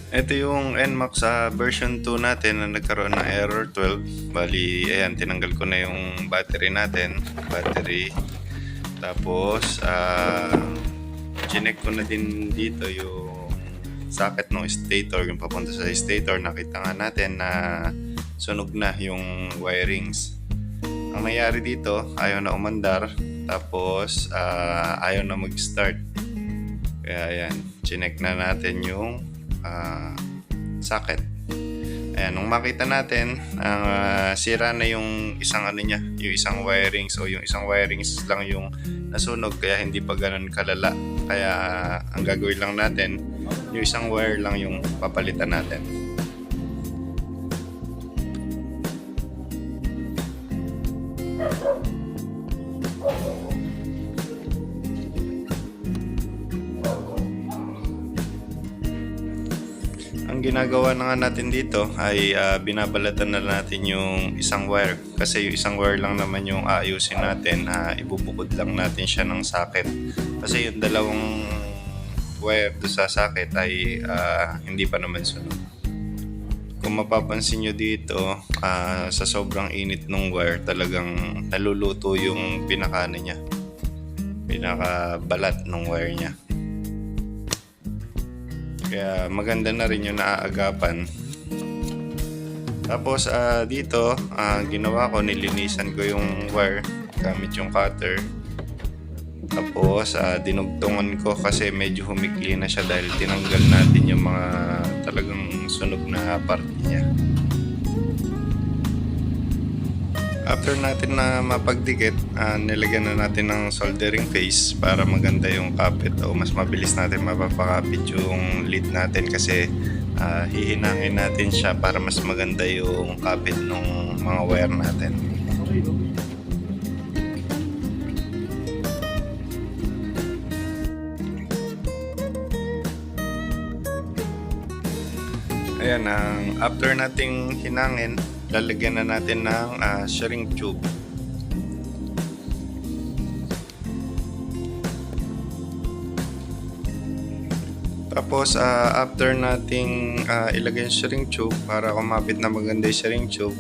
Ito yung NMAX sa version 2 natin na nagkaroon ng error 12. Bali, ayan, tinanggal ko na yung battery natin. Battery. Tapos, chinek ko na din dito yung socket ng stator, yung papunta sa stator. Nakita nga natin na sunog na yung wirings. Ang nangyari dito, ayaw na umandar. Tapos, ayaw na mag-start. Kaya ayan, chinek na natin yung socket. Ayan, nung makita natin, sira na yung isang ano niya, yung isang wirings o yung isang wirings lang yung nasunog kaya hindi pa ganun kalala. Kaya ang gagawin lang natin, yung isang wire lang yung papalitan natin. Ang ginagawa na nga natin dito ay binabalatan na natin yung isang wire kasi yung isang wire lang naman yung aayusin natin, ibubukod lang natin siya ng socket kasi yung dalawang wire do sa socket ay hindi pa naman sunog. Kung mapapansin nyo dito, sa sobrang init ng wire talagang naluluto yung pinaka niya, pinakabalat ng wire niya. Kaya maganda na rin yung naaagapan. Tapos dito, ginawa ko, nilinisan ko yung wire gamit yung cutter. Tapos dinugtungan ko kasi medyo humikli na siya dahil tinanggal natin yung mga talagang sunog na parte niya. After natin na mapagdikit, nilagyan na natin ng soldering face para maganda yung kapit o mas mabilis natin mapapakapit yung lid natin kasi hihinangin natin siya para mas maganda yung kapit ng mga wire natin. Ayan, after nating hinangin, lalagyan na natin ng shrink tube. Tapos after nating ilagay yung shrink tube para kumapit na maganda yung shrink tube,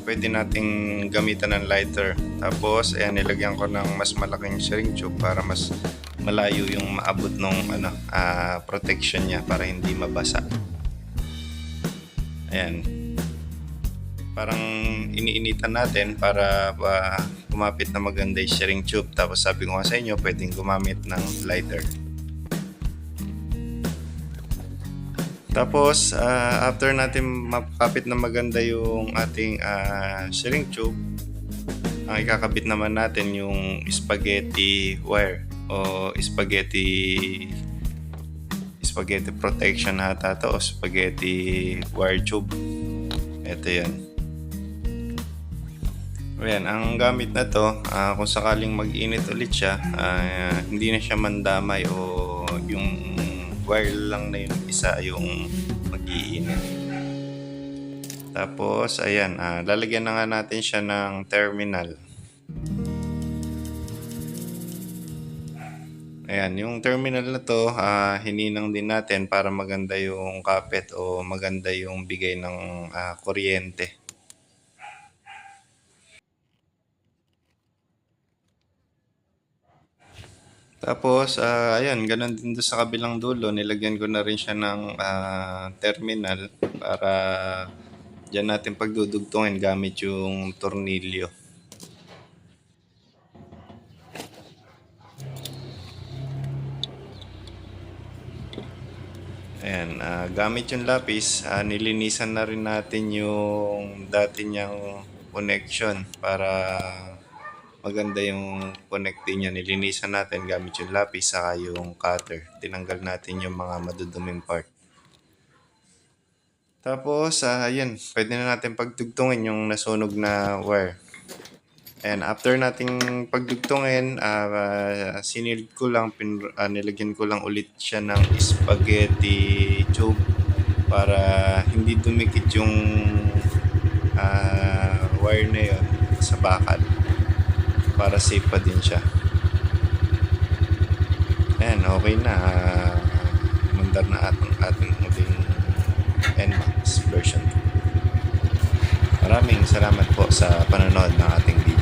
pwede nating gamitan ng lighter. Tapos ayan, nilagyan ko ng mas malaking shrink tube para mas malayo yung maabot ng protection niya para hindi mabasa. Ayan, parang iniinitan natin para kumapit na maganda yung shrink tube. Tapos sabi ko nga sa inyo, pwedeng gumamit ng lighter. Tapos after natin mapakapit na maganda yung ating shrink tube, ikakabit naman natin yung spaghetti wire o spaghetti protection ata to o spaghetti wire tube. Ito yan. Ayan, ang gamit na to, kung sakaling mag-init ulit siya, hindi na siya mandamay o yung wire lang na yung isa yung mag-iinit. Tapos ayan, lalagyan na nga natin siya ng terminal. Ayan, yung terminal na to, hininang din natin para maganda yung kapit o maganda yung bigay ng kuryente. Tapos, ayan, ganun din doon sa kabilang dulo, nilagyan ko na rin siya ng terminal para dyan natin pagdudugtungin gamit yung tornilyo. Ayan, gamit yung lapis, nilinisan na rin natin yung dati niyang connection para maganda yung connecting niya. Nilinisan natin gamit yung lapis saka yung cutter. Tinanggal natin yung mga maduduming part. Tapos, ayan, pwede na natin pagdugtungin yung nasunog na wire. And after nating pagdugtungin, sinilid ko lang, nilagyan ko lang ulit siya ng spaghetti tube para hindi dumikit yung wire na yun sa bakal, para safe pa din siya. Ayan, okay na. Mandar na ating muling Maraming salamat po sa panonood ng ating video.